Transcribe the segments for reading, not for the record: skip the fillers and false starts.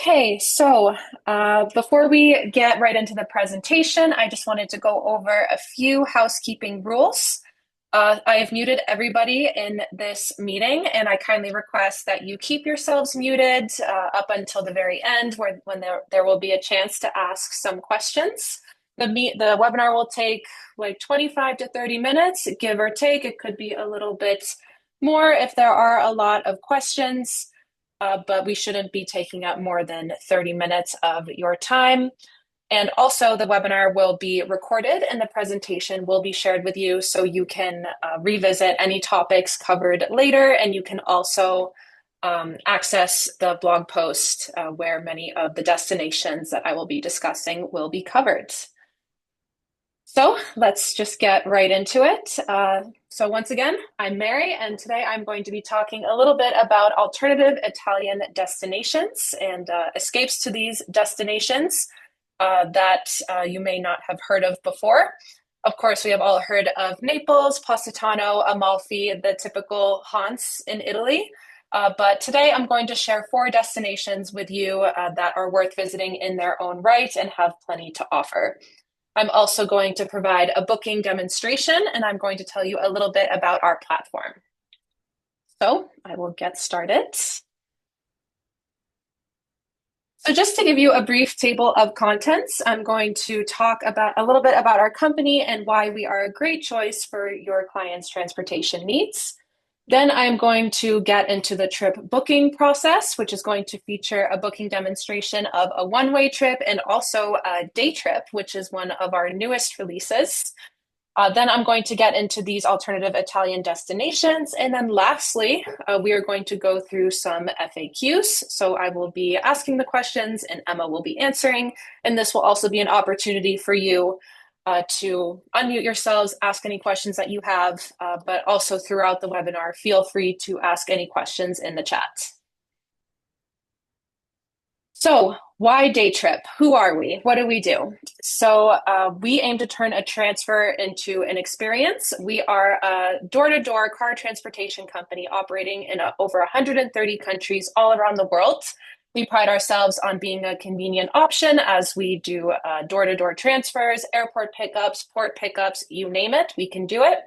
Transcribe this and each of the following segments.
Okay, so before we get right into the presentation, I just wanted to go over a few housekeeping rules. I have muted everybody in this meeting, and I kindly request that you keep yourselves muted up until the very end, when there will be a chance to ask some questions. The webinar will take like 25 to 30 minutes, give or take. It could be a little bit more if there are a lot of questions. But we shouldn't be taking up more than 30 minutes of your time. And also, the webinar will be recorded and the presentation will be shared with you so you can revisit any topics covered later. And you can also access the blog post where many of the destinations that I will be discussing will be covered. So let's just get right into it. So once again, I'm Mary, and today I'm going to be talking a little bit about alternative Italian destinations and escapes to these destinations that you may not have heard of before. Of course, we have all heard of Naples, Positano, Amalfi, the typical haunts in Italy. But today I'm going to share 4 destinations with you that are worth visiting in their own right and have plenty to offer. I'm also going to provide a booking demonstration, and I'm going to tell you a little bit about our platform. So I will get started. So just to give you a brief table of contents, I'm going to talk about a little bit about our company and why we are a great choice for your clients' transportation needs. Then I'm going to get into the trip booking process, which is going to feature a booking demonstration of a one-way trip and also a day trip, which is one of our newest releases. Then I'm going to get into these alternative Italian destinations. And then lastly, we are going to go through some FAQs. So I will be asking the questions and Emma will be answering. And this will also be an opportunity for you to unmute yourselves, ask any questions that you have, but also throughout the webinar, feel free to ask any questions in the chat. So why day trip? Who are we? What do we do? So we aim to turn a transfer into an experience. We are a door-to-door car transportation company operating in over 130 countries all around the world. We pride ourselves on being a convenient option as we do door-to-door transfers, airport pickups, port pickups, you name it, we can do it.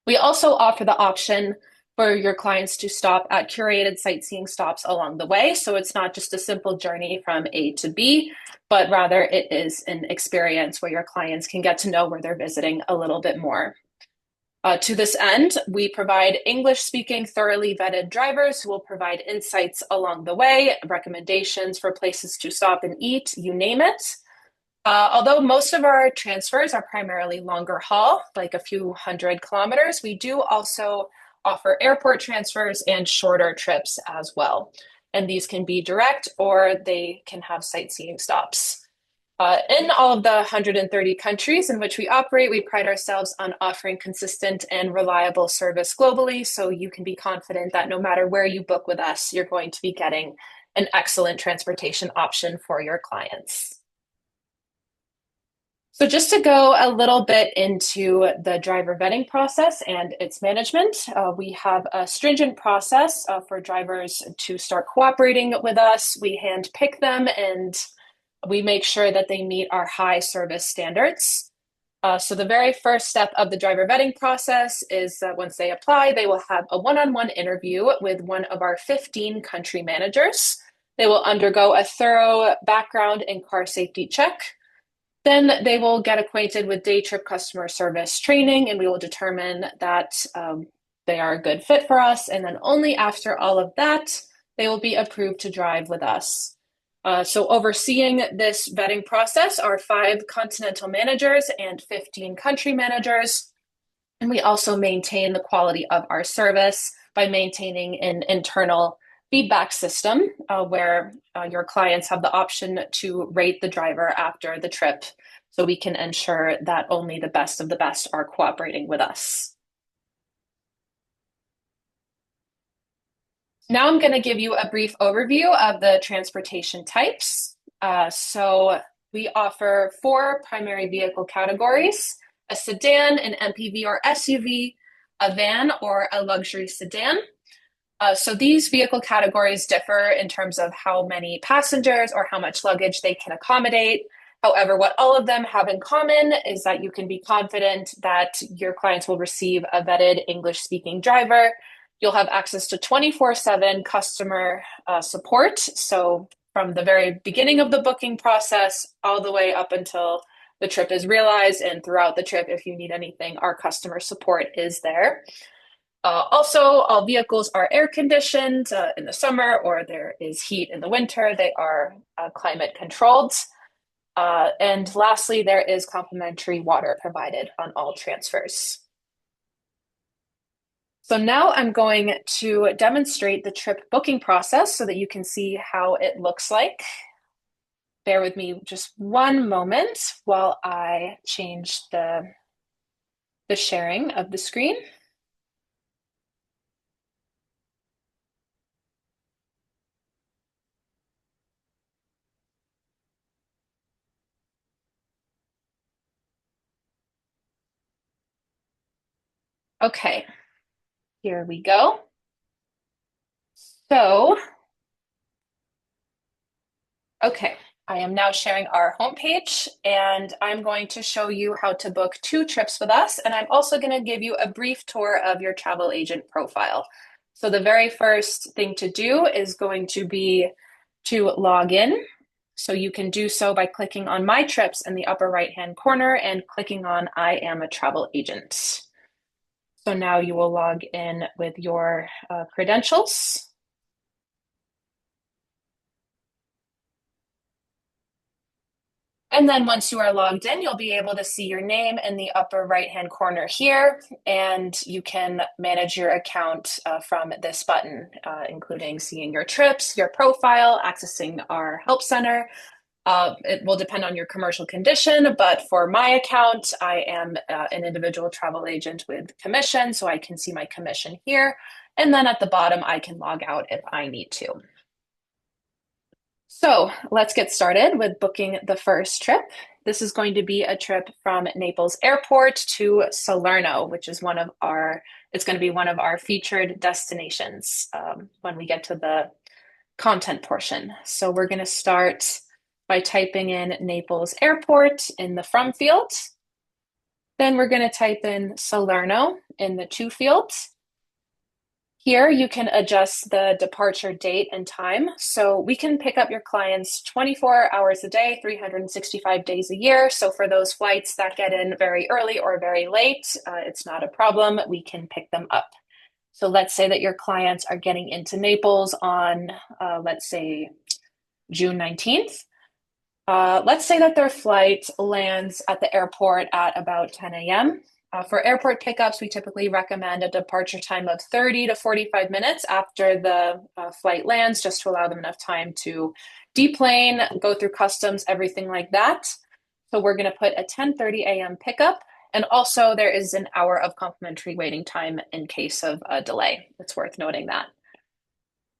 We also offer the option for your clients to stop at curated sightseeing stops along the way. So it's not just a simple journey from A to B, but rather it is an experience where your clients can get to know where they're visiting a little bit more. To this end, we provide English-speaking, thoroughly vetted drivers who will provide insights along the way, recommendations for places to stop and eat, you name it. Although most of our transfers are primarily longer haul, like a few hundred kilometers, we do also offer airport transfers and shorter trips as well. And these can be direct or they can have sightseeing stops. In all of the 130 countries in which we operate, we pride ourselves on offering consistent and reliable service globally, so you can be confident that no matter where you book with us, you're going to be getting an excellent transportation option for your clients. So just to go a little bit into the driver vetting process and its management, we have a stringent process for drivers to start cooperating with us. We hand pick them and we make sure that they meet our high service standards. So the very first step of the driver vetting process is that once they apply, they will have a one-on-one interview with one of our 15 country managers. They will undergo a thorough background and car safety check. Then they will get acquainted with day trip customer service training, and we will determine that they are a good fit for us. And then only after all of that, they will be approved to drive with us. So overseeing this vetting process are 5 continental managers and 15 country managers. And we also maintain the quality of our service by maintaining an internal feedback system where your clients have the option to rate the driver after the trip, so we can ensure that only the best of the best are cooperating with us. Now I'm going to give you a brief overview of the transportation types. So we offer 4 primary vehicle categories: a sedan, an MPV or SUV, a van, or a luxury sedan. So these vehicle categories differ in terms of how many passengers or how much luggage they can accommodate. However, what all of them have in common is that you can be confident that your clients will receive a vetted English speaking driver. You'll have access to 24/7 customer support. So, from the very beginning of the booking process all the way up until the trip is realized, and throughout the trip, if you need anything, our customer support is there. Also, all vehicles are air conditioned in the summer, or there is heat in the winter. They are climate controlled. And lastly, there is complimentary water provided on all transfers. So now I'm going to demonstrate the trip booking process so that you can see how it looks like. Bear with me just one moment while I change the sharing of the screen. Okay, here we go. So, okay, I am now sharing our homepage and I'm going to show you how to book 2 trips with us. And I'm also going to give you a brief tour of your travel agent profile. So the very first thing to do is going to be to log in. So you can do so by clicking on My Trips in the upper right-hand corner and clicking on I am a travel agent. So now you will log in with your credentials. And then once you are logged in, you'll be able to see your name in the upper right-hand corner here, and you can manage your account from this button, including seeing your trips, your profile, accessing our help center. It will depend on your commercial condition, but for my account, I am an individual travel agent with commission, so I can see my commission here. And then at the bottom, I can log out if I need to. So let's get started with booking the first trip. This is going to be a trip from Naples Airport to Salerno, which is it's going to be one of our featured destinations when we get to the content portion. So we're going to start by typing in Naples Airport in the from field. Then we're going to type in Salerno in the to field. Here you can adjust the departure date and time. So we can pick up your clients 24 hours a day, 365 days a year. So for those flights that get in very early or very late, it's not a problem. We can pick them up. So let's say that your clients are getting into Naples on, let's say, June 19th. Let's say that their flight lands at the airport at about 10 a.m. For airport pickups, we typically recommend a departure time of 30 to 45 minutes after the flight lands, just to allow them enough time to deplane, go through customs, everything like that. So we're going to put a 10:30 a.m. pickup. And also, there is an hour of complimentary waiting time in case of a delay. It's worth noting that.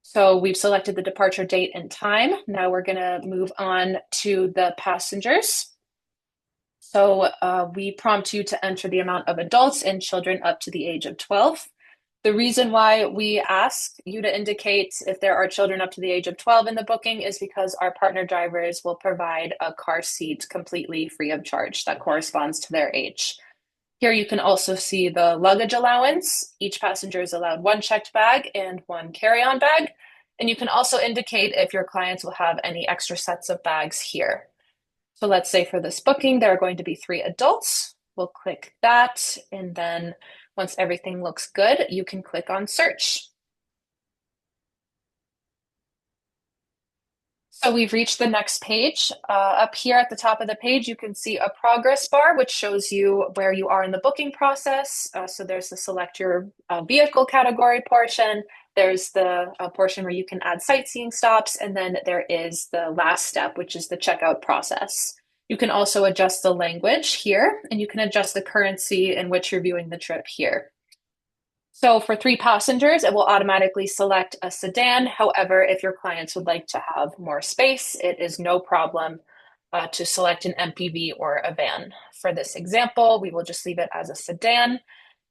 So we've selected the departure date and time. Now we're going to move on to the passengers. So we prompt you to enter the amount of adults and children up to the age of 12. The reason why we ask you to indicate if there are children up to the age of 12 in the booking is because our partner drivers will provide a car seat completely free of charge that corresponds to their age. Here you can also see the luggage allowance. Each passenger is allowed 1 checked bag and 1 carry-on bag. And you can also indicate if your clients will have any extra sets of bags here. So let's say for this booking, there are going to be 3 adults. We'll click that. And then once everything looks good, you can click on search. So we've reached the next page. Up here at the top of the page, you can see a progress bar, which shows you where you are in the booking process. So there's the select your vehicle category portion. There's the portion where you can add sightseeing stops. And then there is the last step, which is the checkout process. You can also adjust the language here, and you can adjust the currency in which you're viewing the trip here. So for 3 passengers, it will automatically select a sedan. However, if your clients would like to have more space, it is no problem to select an MPV or a van. For this example, we will just leave it as a sedan.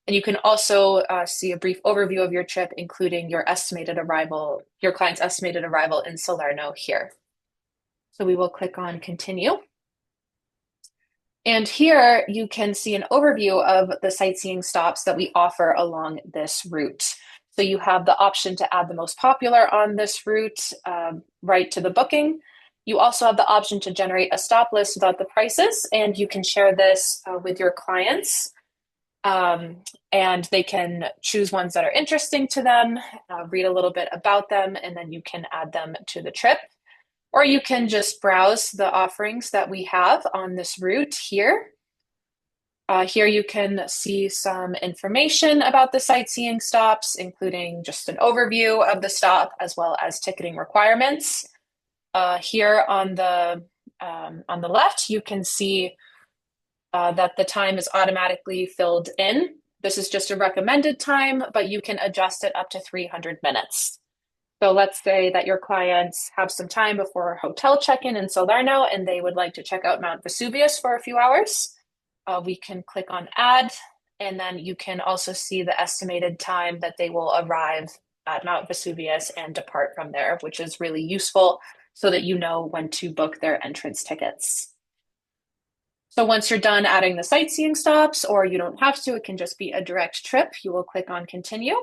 And you can also see a brief overview of your trip, including your client's estimated arrival in Salerno here. So we will click on continue. And here you can see an overview of the sightseeing stops that we offer along this route. So you have the option to add the most popular on this route right to the booking. You also have the option to generate a stop list without the prices, and you can share this with your clients. And they can choose ones that are interesting to them, read a little bit about them, and then you can add them to the trip. Or you can just browse the offerings that we have on this route here. Here you can see some information about the sightseeing stops, including just an overview of the stop as well as ticketing requirements. Here on the left, you can see that the time is automatically filled in. This is just a recommended time, but you can adjust it up to 300 minutes. So let's say that your clients have some time before hotel check-in in Salerno and they would like to check out Mount Vesuvius for a few hours. We can click on add, and then you can also see the estimated time that they will arrive at Mount Vesuvius and depart from there, which is really useful so that you know when to book their entrance tickets. So once you're done adding the sightseeing stops, or you don't have to, it can just be a direct trip, you will click on continue.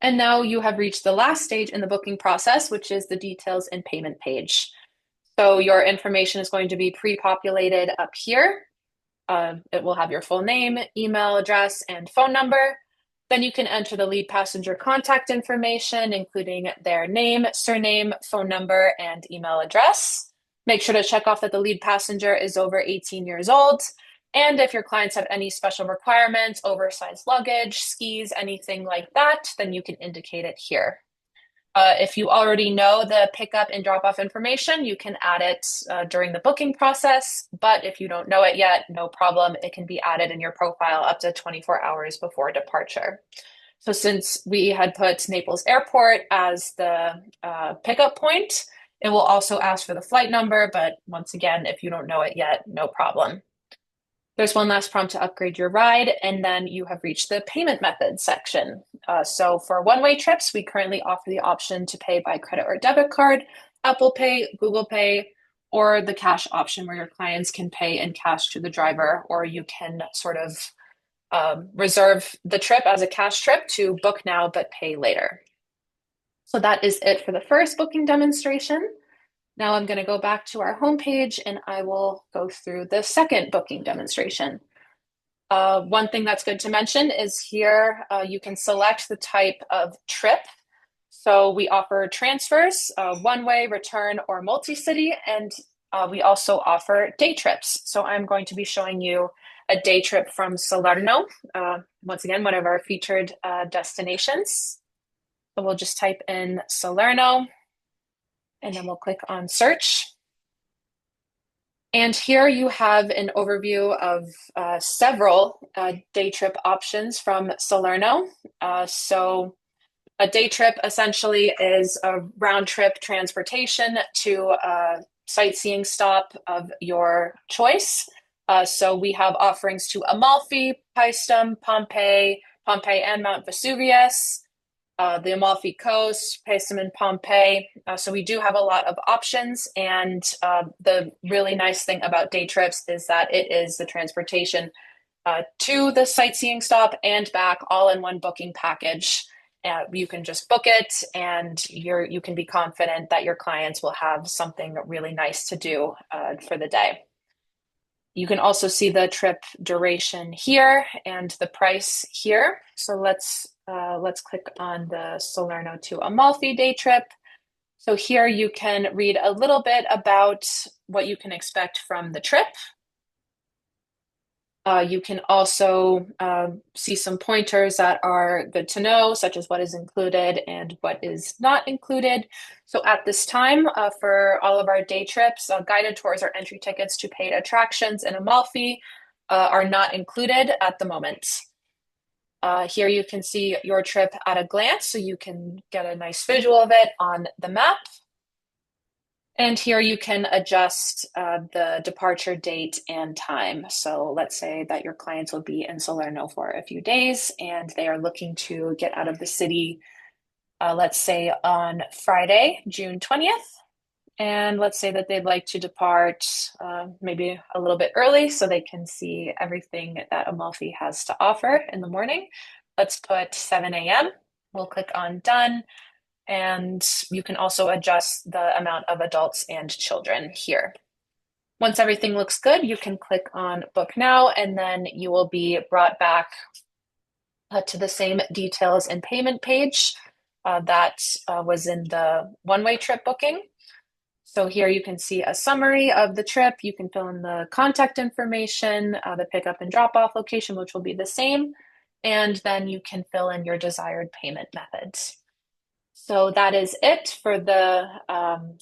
And now you have reached the last stage in the booking process, which is the details and payment page. So your information is going to be pre-populated up here. It will have your full name, email address, and phone number. Then you can enter the lead passenger contact information, including their name, surname, phone number, and email address. Make sure to check off that the lead passenger is over 18 years old. And if your clients have any special requirements, oversized luggage, skis, anything like that, then you can indicate it here. If you already know the pickup and drop off information, you can add it during the booking process. But if you don't know it yet, no problem. It can be added in your profile up to 24 hours before departure. So since we had put Naples Airport as the pickup point, it will also ask for the flight number. But once again, if you don't know it yet, no problem. There's one last prompt to upgrade your ride, and then you have reached the payment method section. So for one-way trips, we currently offer the option to pay by credit or debit card, Apple Pay, Google Pay, or the cash option where your clients can pay in cash to the driver, or you can sort of reserve the trip as a cash trip to book now but pay later. So that is it for the first booking demonstration. Now I'm going to go back to our homepage and I will go through the second booking demonstration. One thing that's good to mention is here you can select the type of trip. So we offer transfers, one-way, return, or multi-city, and we also offer day trips. So I'm going to be showing you a day trip from Salerno, once again, one of our featured destinations. So we'll just type in Salerno, and then we'll click on search. And here you have an overview of several day trip options from Salerno. So a day trip essentially is a round trip transportation to a sightseeing stop of your choice. So we have offerings to Amalfi, Paestum, Pompeii and Mount Vesuvius, the Amalfi Coast, Paestum and Pompeii. So we do have a lot of options. And the really nice thing about day trips is that it is the transportation to the sightseeing stop and back all in one booking package. You can just book it and you can be confident that your clients will have something really nice to do for the day. You can also see the trip duration here and the price here. So let's click on the Salerno to Amalfi day trip. So here you can read a little bit about what you can expect from the trip. You can also see some pointers that are good to know, such as what is included and what is not included. So at this time, for all of our day trips, guided tours or entry tickets to paid attractions in Amalfi are not included at the moment. Here you can see your trip at a glance, so you can get a nice visual of it on the map. And here you can adjust the departure date and time. So let's say that your clients will be in Salerno for a few days and they are looking to get out of the city, let's say on Friday, June 20th. And let's say that they'd like to depart maybe a little bit early so they can see everything that Amalfi has to offer in the morning. Let's put 7 a.m. We'll click on done. And you can also adjust the amount of adults and children here. Once everything looks good, you can click on book now, and then you will be brought back to the same details and payment page that was in the one-way trip booking. So here you can see a summary of the trip. You can fill in the contact information, the pickup and drop off location, which will be the same. And then you can fill in your desired payment methods. So that is it for the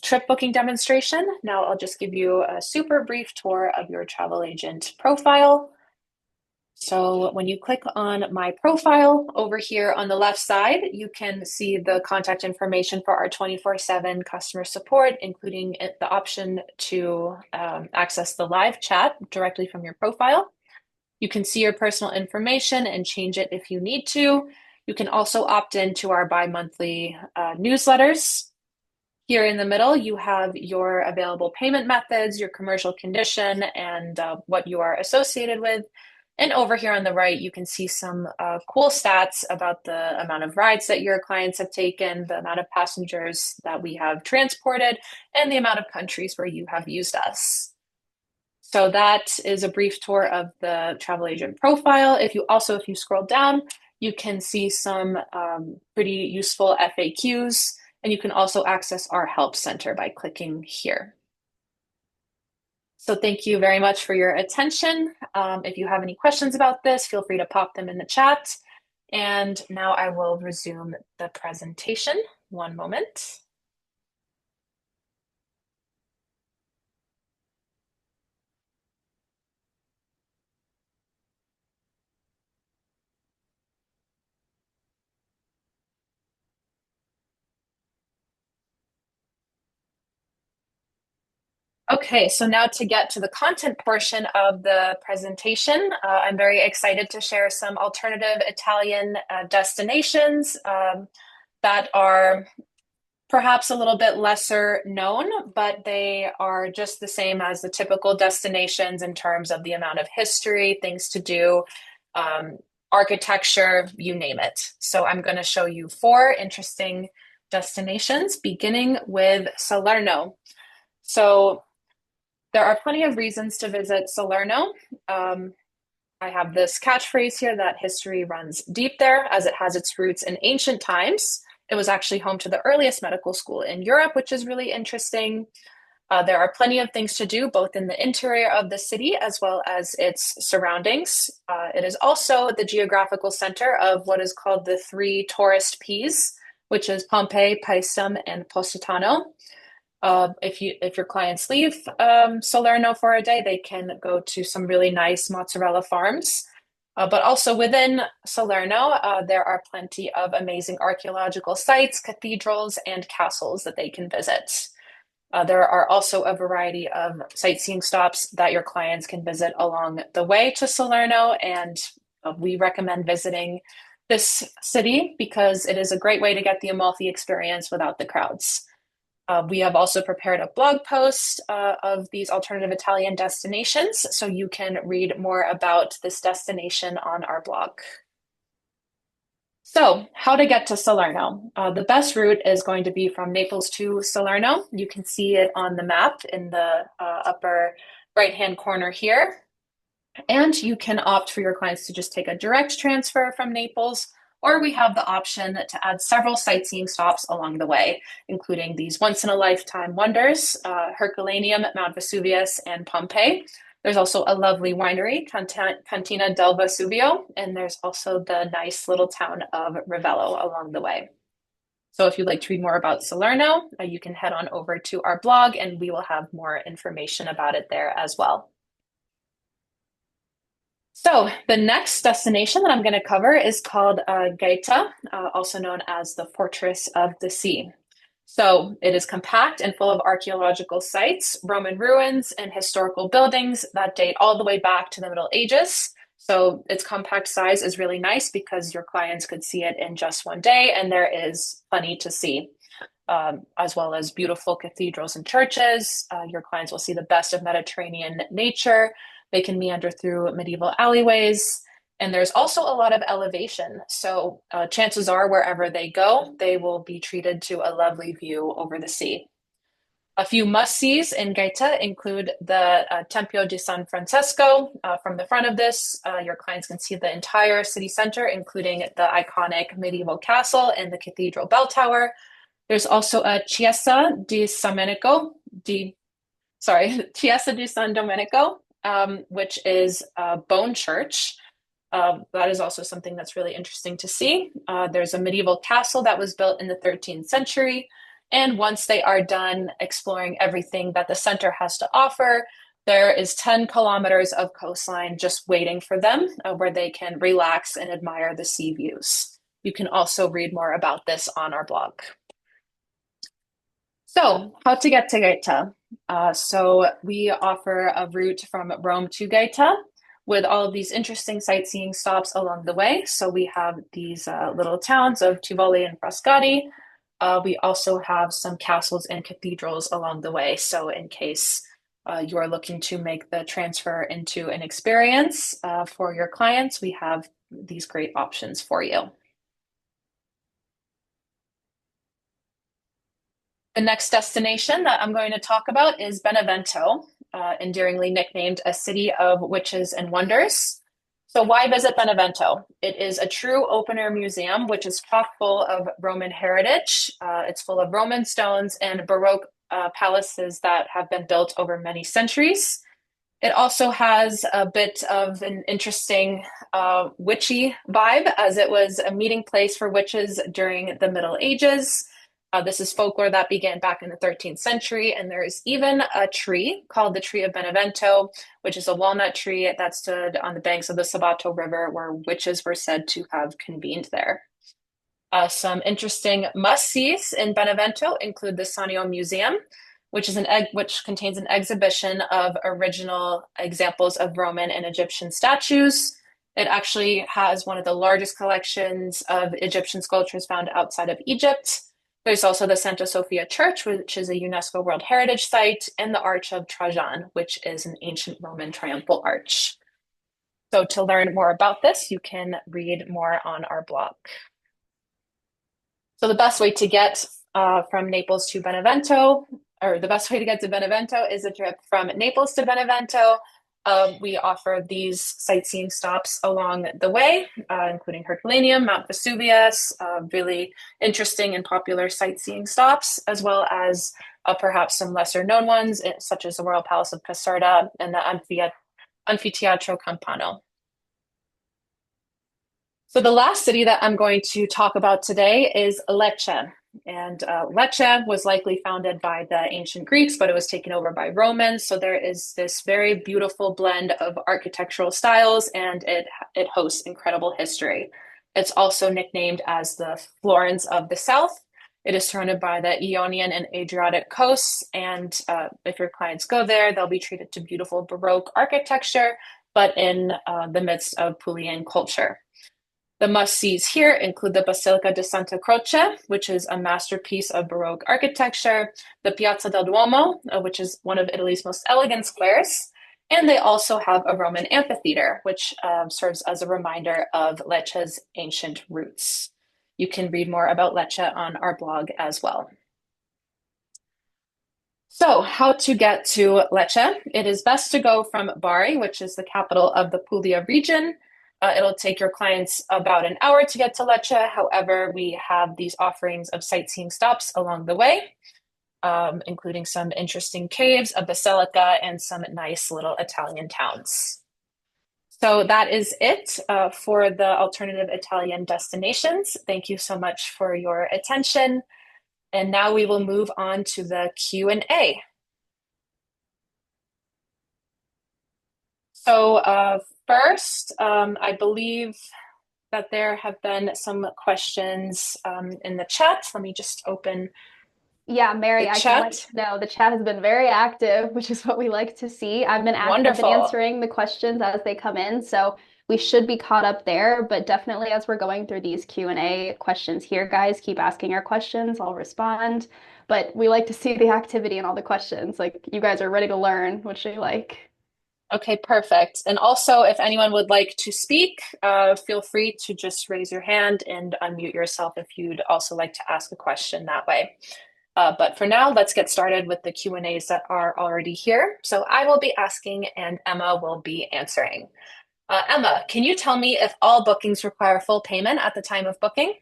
trip booking demonstration. Now I'll just give you a super brief tour of your travel agent profile. So when you click on my profile over here on the left side, you can see the contact information for our 24/7 customer support, including the option to access the live chat directly from your profile. You can see your personal information and change it if you need to. You can also opt into our bi-monthly newsletters. Here in the middle, you have your available payment methods, your commercial condition, and what you are associated with. And over here on the right, you can see some cool stats about the amount of rides that your clients have taken, the amount of passengers that we have transported, and the amount of countries where you have used us. So that is a brief tour of the travel agent profile. If you scroll down, you can see some pretty useful FAQs, and you can also access our help center by clicking here. So thank you very much for your attention. If you have any questions about this, feel free to pop them in the chat. And now I will resume the presentation. One moment. Okay, so now to get to the content portion of the presentation, I'm very excited to share some alternative Italian destinations that are perhaps a little bit lesser known, but they are just the same as the typical destinations in terms of the amount of history, things to do, um, architecture, you name it. So I'm going to show you 4 interesting destinations, beginning with Salerno. So there are plenty of reasons to visit Salerno. I have this catchphrase here that history runs deep there, as it has its roots in ancient times. It was actually home to the earliest medical school in Europe, which is really interesting. There are plenty of things to do, both in the interior of the city as well as its surroundings. It is also the geographical center of what is called the 3 tourist Ps, which is Pompeii, Paestum, and Positano. If your clients leave Salerno for a day, they can go to some really nice mozzarella farms. But also within Salerno, there are plenty of amazing archaeological sites, cathedrals, and castles that they can visit. There are also a variety of sightseeing stops that your clients can visit along the way to Salerno, and we recommend visiting this city because it is a great way to get the Amalfi experience without the crowds. We have also prepared a blog post of these alternative Italian destinations, so you can read more about this destination on our blog. So, how to get to Salerno? The best route is going to be from Naples to Salerno. You can see it on the map in the upper right-hand corner here. And you can opt for your clients to just take a direct transfer from Naples, or we have the option to add several sightseeing stops along the way, including these once-in-a-lifetime wonders, Herculaneum, Mount Vesuvius, and Pompeii. There's also a lovely winery, Cantina del Vesuvio, and there's also the nice little town of Ravello along the way. So if you'd like to read more about Salerno, you can head on over to our blog and we will have more information about it there as well. So the next destination that I'm going to cover is called Gaeta, also known as the Fortress of the Sea. So it is compact and full of archaeological sites, Roman ruins, and historical buildings that date all the way back to the Middle Ages. So its compact size is really nice because your clients could see it in just one day, and there is plenty to see, as well as beautiful cathedrals and churches. Your clients will see the best of Mediterranean nature. They can meander through medieval alleyways. And there's also a lot of elevation. So chances are, wherever they go, they will be treated to a lovely view over the sea. A few must-sees in Gaeta include the Tempio di San Francesco. From the front of this, your clients can see the entire city center, including the iconic medieval castle and the cathedral bell tower. There's also a Chiesa di San Domenico, Chiesa di San Domenico, which is a bone church. That is also something that's really interesting to see. There's a medieval castle that was built in the 13th century. And once they are done exploring everything that the center has to offer, there is 10 kilometers of coastline just waiting for them, where they can relax and admire the sea views. You can also read more about this on our blog. So, how to get to Gaeta? So, we offer a route from Rome to Gaeta with all of these interesting sightseeing stops along the way. So, we have these little towns of Tivoli and Frascati. We also have some castles and cathedrals along the way. So, in case you are looking to make the transfer into an experience for your clients, we have these great options for you. The next destination that I'm going to talk about is Benevento, endearingly nicknamed a city of witches and wonders. So, why visit Benevento? It is a true open air museum, which is chock full of Roman heritage. It's full of Roman stones and Baroque palaces that have been built over many centuries. It also has a bit of an interesting witchy vibe, as it was a meeting place for witches during the Middle Ages. This is folklore that began back in the 13th century, and there is even a tree called the Tree of Benevento, which is a walnut tree that stood on the banks of the Sabato River, where witches were said to have convened there. Some interesting must-sees in Benevento include the Sanio Museum, which contains an exhibition of original examples of Roman and Egyptian statues. It actually has one of the largest collections of Egyptian sculptures found outside of Egypt. There's also the Santa Sofia Church, which is a UNESCO World Heritage Site, and the Arch of Trajan, which is an ancient Roman triumphal arch. So to learn more about this, you can read more on our blog. So the best way to get from Naples to Benevento, or the best way to get to Benevento is a trip from Naples to Benevento. We offer these sightseeing stops along the way, including Herculaneum, Mount Vesuvius, really interesting and popular sightseeing stops, as well as perhaps some lesser known ones, such as the Royal Palace of Caserta and the Anfiteatro Campano. So the last city that I'm going to talk about today is Lecce. And Lecce was likely founded by the ancient Greeks, but it was taken over by Romans. So there is this very beautiful blend of architectural styles, and it hosts incredible history. It's also nicknamed as the Florence of the South. It is surrounded by the Ionian and Adriatic coasts, and if your clients go there, they'll be treated to beautiful Baroque architecture, but in the midst of Pulian culture. The must-sees here include the Basilica di Santa Croce, which is a masterpiece of Baroque architecture, the Piazza del Duomo, which is one of Italy's most elegant squares, and they also have a Roman amphitheater, which serves as a reminder of Lecce's ancient roots. You can read more about Lecce on our blog as well. So, how to get to Lecce? It is best to go from Bari, which is the capital of the Puglia region. It'll take your clients about an hour to get to Lecce. However, we have these offerings of sightseeing stops along the way, including some interesting caves, a basilica, and some nice little Italian towns. So that is it for the alternative Italian destinations. Thank you so much for your attention. And now we will move on to the Q&A. So first, I believe that there have been some questions in the chat. Let me just open Yeah, The Mary, I can let chat? you know the chat has been very active, which is what we like to see. I've been Wonderful. answering the questions as they come in, so we should be caught up there. But definitely, as we're going through these Q&A questions here, guys, keep asking your questions. I'll respond. But we like to see the activity and all the questions. Like you guys are ready to learn, which we like. Okay, perfect. And also, if anyone would like to speak, feel free to just raise your hand and unmute yourself if you'd also like to ask a question that way. But for now, let's get started with the Q&As that are already here. So I will be asking and Emma will be answering. Emma, can you tell me if all bookings require full payment at the time of booking?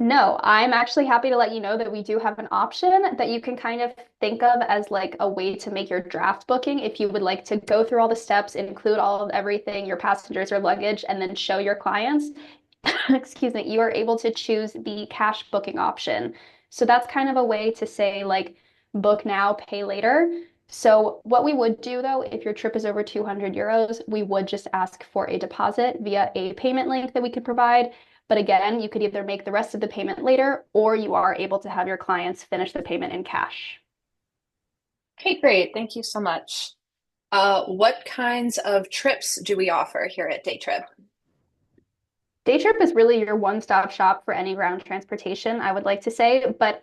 No, I'm actually happy to let you know that we do have an option that you can kind of think of as like a way to make your draft booking if you would like to go through all the steps, include all of everything, your passengers or luggage, and then show your clients. Excuse me, you are able to choose the cash booking option. So that's kind of a way to say like book now, pay later. So what we would do though, if your trip is over 200 euros, we would just ask for a deposit via a payment link that we could provide. But again, you could either make the rest of the payment later or you are able to have your clients finish the payment in cash. Okay, great. Thank you so much. What kinds of trips do we offer here at Day Trip? Day trip is really your one-stop shop for any ground transportation, I would like to say. But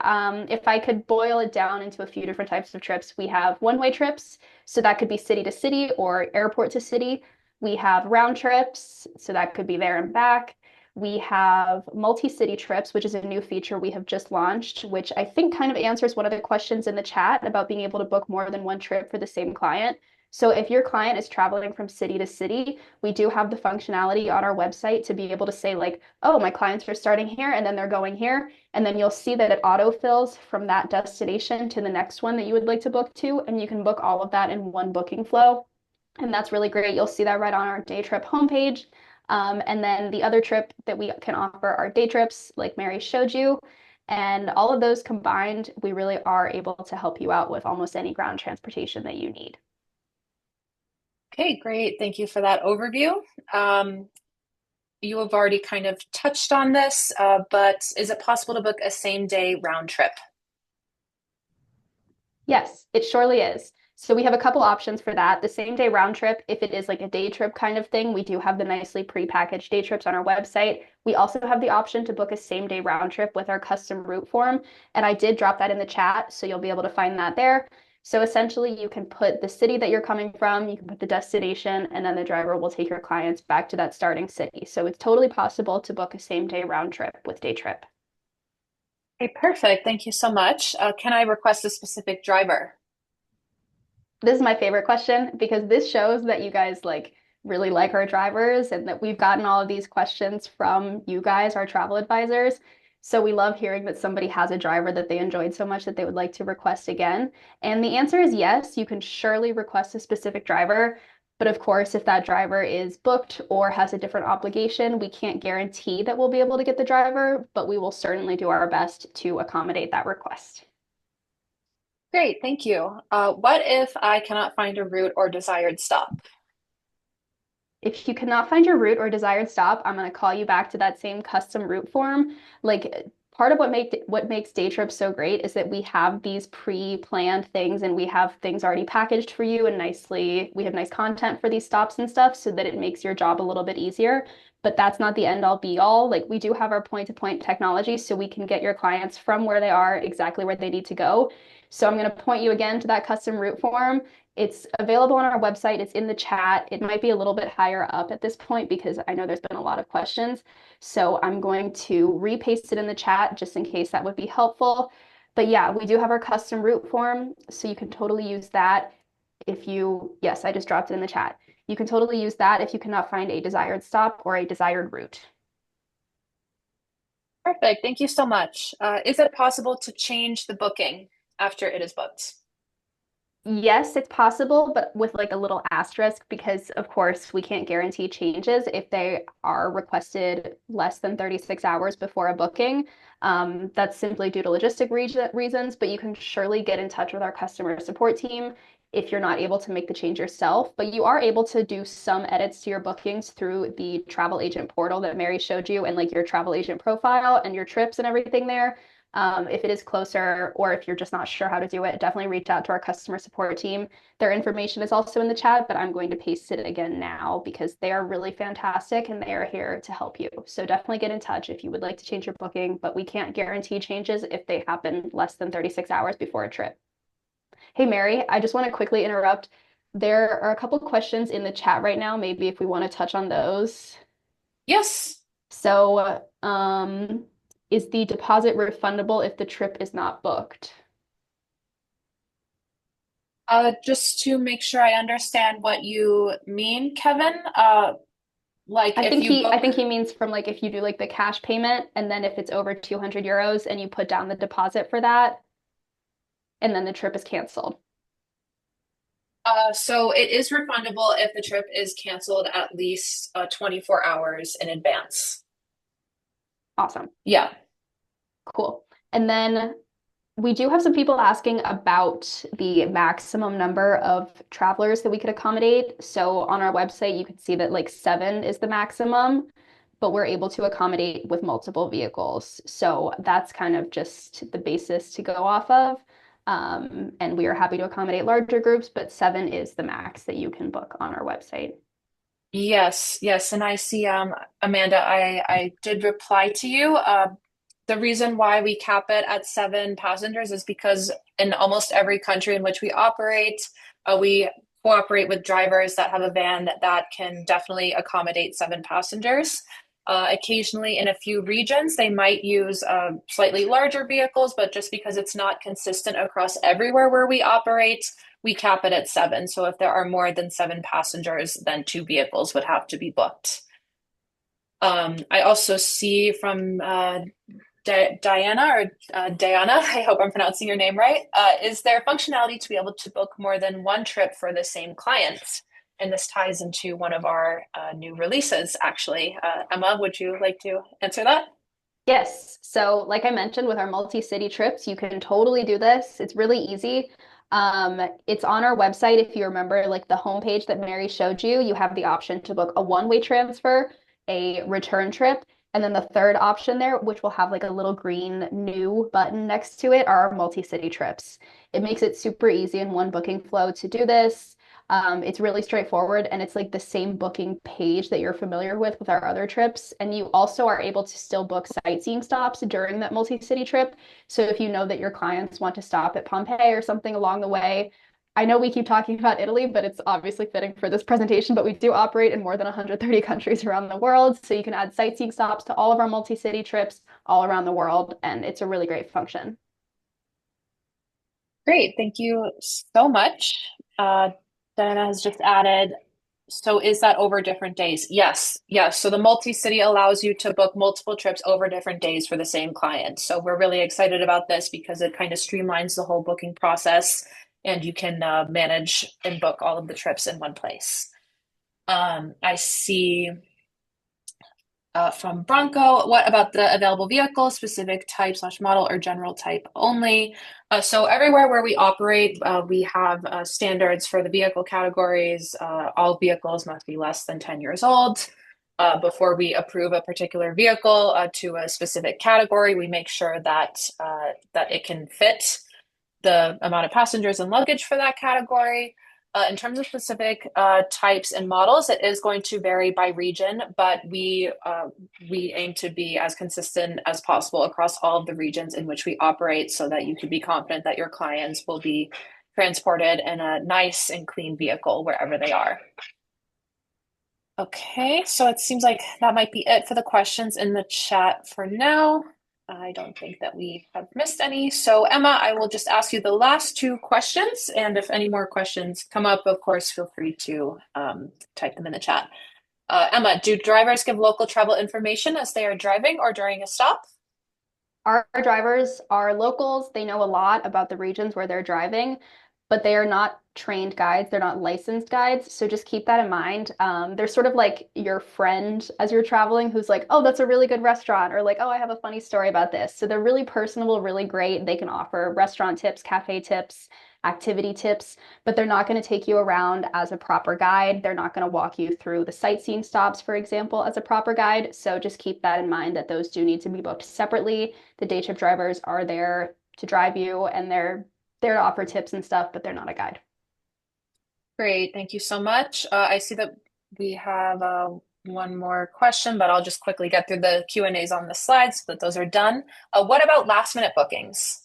if I could boil it down into a few different types of trips, we have one-way trips, so that could be city to city or airport to city. We have round trips, so that could be there and back. We have multi-city trips, which is a new feature we have just launched, which I think kind of answers one of the questions in the chat about being able to book more than one trip for the same client. So if your client is traveling from city to city, we do have the functionality on our website to be able to say like, oh, my clients are starting here and then they're going here. And then you'll see that it autofills from that destination to the next one that you would like to book to. And you can book all of that in one booking flow. And that's really great. You'll see that right on our day trip homepage. And then the other trip that we can offer are day trips, like Mary showed you. And all of those combined, we really are able to help you out with almost any ground transportation that you need. Okay, great. Thank you for that overview. Um, you have already kind of touched on this, but is it possible to book a same day round trip? Yes, it surely is. So we have a couple options for that. The same day round trip, if it is like a day trip kind of thing, we do have the nicely pre-packaged day trips on our website. We also have the option to book a same day round trip with our custom route form. And I did drop that in the chat, so you'll be able to find that there. So essentially, you can put the city that you're coming from, you can put the destination, and then the driver will take your clients back to that starting city. So it's totally possible to book a same day round trip with day trip. Okay, perfect. Thank you so much. Can I request a specific driver? This is my favorite question because this shows that you guys like really like our drivers and that we've gotten all of these questions from you guys, our travel advisors. So we love hearing that somebody has a driver that they enjoyed so much that they would like to request again. And the answer is yes, you can surely request a specific driver. But of course, if that driver is booked or has a different obligation, we can't guarantee that we'll be able to get the driver, but we will certainly do our best to accommodate that request. Great, thank you. What if I cannot find a route or desired stop? If you cannot find your route or desired stop, I'm going to call you back to that same custom route form. Like part of what makes day trips so great is that we have these pre-planned things and we have things already packaged for you and we have nice content for these stops and stuff so that it makes your job a little bit easier. But that's not the end all be all. Like we do have our point-to-point technology so we can get your clients from where they are exactly where they need to go. So I'm going to point you again to that custom route form. It's available on our website. It's in the chat. It might be a little bit higher up at this point because I know there's been a lot of questions. So I'm going to repaste it in the chat just in case that would be helpful. But yeah, we do have our custom route form, so you can totally use that yes, I just dropped it in the chat. You can totally use that if you cannot find a desired stop or a desired route. Perfect, thank you so much. Is it possible to change the booking after it is booked? Yes, it's possible, but with like a little asterisk because, of course, we can't guarantee changes if they are requested less than 36 hours before a booking. That's simply due to reasons, but you can surely get in touch with our customer support team if you're not able to make the change yourself. But you are able to do some edits to your bookings through the travel agent portal that Mary showed you and like your travel agent profile and your trips and everything there. If it is closer or if you're just not sure how to do it, definitely reach out to our customer support team. Their information is also in the chat, but I'm going to paste it again now because they are really fantastic and they are here to help you. So definitely get in touch if you would like to change your booking, but we can't guarantee changes if they happen less than 36 hours before a trip. Hey, Mary, I just want to quickly interrupt. There are a couple questions in the chat right now, maybe if we want to touch on those. Yes. So, is the deposit refundable if the trip is not booked? Just to make sure I understand what you mean, Kevin, like if you I book, think he means from like if you do like the cash payment and then if it's over 200 euros and you put down the deposit for that and then the trip is canceled. so it is refundable if the trip is canceled at least 24 hours in advance. Awesome. Yeah. Cool. And then we do have some people asking about the maximum number of travelers that we could accommodate. So on our website, you can see that like 7 is the maximum, but we're able to accommodate with multiple vehicles. So that's kind of just the basis to go off of. And we are happy to accommodate larger groups, but 7 is the max that you can book on our website. Yes, yes, and I see, Amanda, I did reply to you. The reason why we cap it at 7 passengers is because in almost every country in which we operate, we cooperate with drivers that have a van that can definitely accommodate 7 passengers. Occasionally, in a few regions, they might use slightly larger vehicles, but just because it's not consistent across everywhere where we operate, we cap it at 7. So if there are more than 7 passengers, then 2 vehicles would have to be booked. I also see from Diana or Diana, I hope I'm pronouncing your name right. Is there functionality to be able to book more than one trip for the same client? And this ties into one of our new releases, actually. Emma, would you like to answer that? Yes. So, like I mentioned, with our multi-city trips, you can totally do this. It's really easy. It's on our website. If you remember, like the homepage that Mary showed you, you have the option to book a one-way transfer, a return trip, and then the third option there, which will have like a little green new button next to it, are our multi-city trips. It makes it super easy in one booking flow to do this. It's really straightforward and it's like the same booking page that you're familiar with our other trips. And you also are able to still book sightseeing stops during that multi-city trip. So if you know that your clients want to stop at Pompeii or something along the way, I know we keep talking about Italy, but it's obviously fitting for this presentation, but we do operate in more than 130 countries around the world. So you can add sightseeing stops to all of our multi-city trips all around the world. And it's a really great function. Great, thank you so much. Diana has just added, so is that over different days? Yes, yes. So the multi-city allows you to book multiple trips over different days for the same client. So we're really excited about this because it kind of streamlines the whole booking process and you can manage and book all of the trips in one place. I see from Bronco, what about the available vehicle, specific type slash model or general type only? So everywhere where we operate, we have standards for the vehicle categories. All vehicles must be less than 10 years old. Before we approve a particular vehicle to a specific category, we make sure that that it can fit the amount of passengers and luggage for that category. In terms of specific types and models, it is going to vary by region, but we aim to be as consistent as possible across all of the regions in which we operate, so that you can be confident that your clients will be transported in a nice and clean vehicle wherever they are. Okay, so it seems like that might be it for the questions in the chat for now. I don't think that we have missed any. So Emma, I will just ask you the last 2 questions. And if any more questions come up, of course, feel free to type them in the chat. Emma, do drivers give local travel information as they are driving or during a stop? Our drivers are locals. They know a lot about the regions where they're driving. but they are not trained guides. They're not licensed guides. So just keep that in mind. They're sort of like your friend as you're traveling who's like, oh, that's a really good restaurant, or like, oh, I have a funny story about this. So they're really personable, really great. They can offer restaurant tips, cafe tips, activity tips, but they're not going to take you around as a proper guide. They're not going to walk you through the sightseeing stops, for example, as a proper guide. So just keep that in mind that those do need to be booked separately. The day trip drivers are there to drive you and they're there to offer tips and stuff, but they're not a guide. Great, thank you so much. I see that we have one more question, but I'll just quickly get through the Q&As on the slides so that those are done. What about last minute bookings?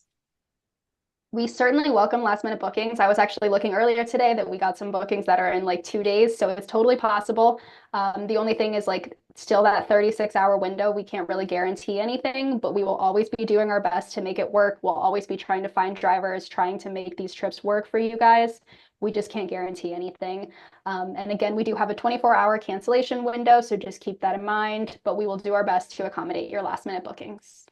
We certainly welcome last minute bookings. I was actually looking earlier today that we got some bookings that are in like 2 days, so it's totally possible. The only thing is like still that 36-hour window. We can't really guarantee anything, but we will always be doing our best to make it work. We'll always be trying to find drivers, trying to make these trips work for you guys. We just can't guarantee anything. And again, we do have a 24-hour cancellation window, so just keep that in mind, but we will do our best to accommodate your last minute bookings.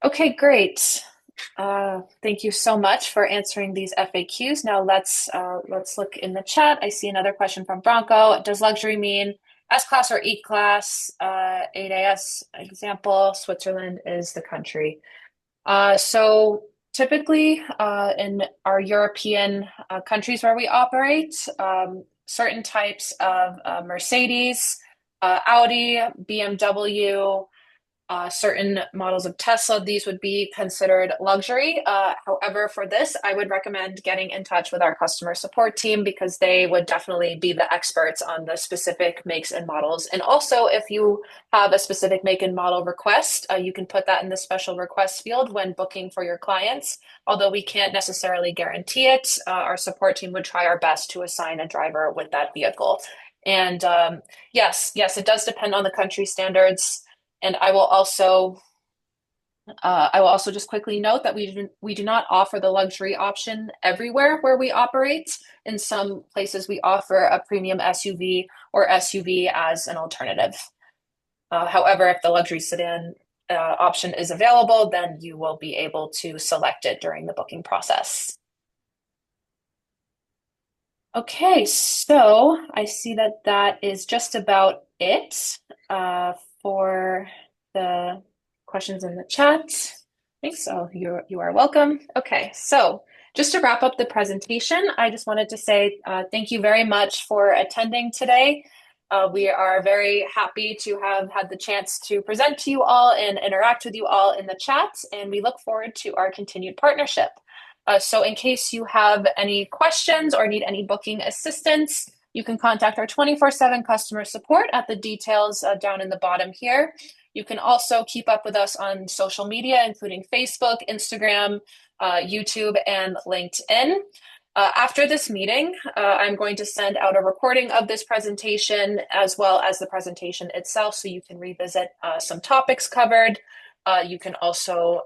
Okay, great. Thank you so much for answering these FAQs. Now let's look in the chat. I see another question from Bronco. Does luxury mean S class or E class? 8AS example, Switzerland is the country. So typically in our European countries where we operate, certain types of Mercedes, Audi, BMW, certain models of Tesla, these would be considered luxury. However, for this, I would recommend getting in touch with our customer support team because they would definitely be the experts on the specific makes and models. And also, if you have a specific make and model request, you can put that in the special request field when booking for your clients. Although we can't necessarily guarantee it, our support team would try our best to assign a driver with that vehicle. And yes, it does depend on the country standards. And I will also just quickly note that we do not offer the luxury option everywhere where we operate. In some places, we offer a premium SUV or SUV as an alternative. However, if the luxury sedan option is available, then you will be able to select it during the booking process. Okay, so I see that that is just about it for the questions in the chat. Thanks. So you are welcome. Okay, so just to wrap up the presentation, I just wanted to say thank you very much for attending today. We are very happy to have had the chance to present to you all and interact with you all in the chat, and we look forward to our continued partnership. So in case you have any questions or need any booking assistance, you can contact our 24/7 customer support at the details down in the bottom here. You can also keep up with us on social media, including Facebook, Instagram, YouTube, and LinkedIn. After this meeting, I'm going to send out a recording of this presentation as well as the presentation itself so you can revisit some topics covered. You can also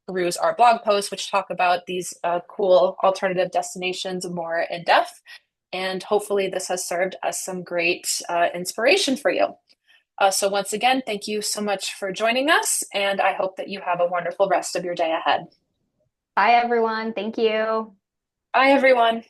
peruse our blog posts, which talk about these cool alternative destinations more in depth. And hopefully this has served as some great inspiration for you. So once again, thank you so much for joining us, and I hope that you have a wonderful rest of your day ahead. Bye, everyone. Thank you. Bye, everyone.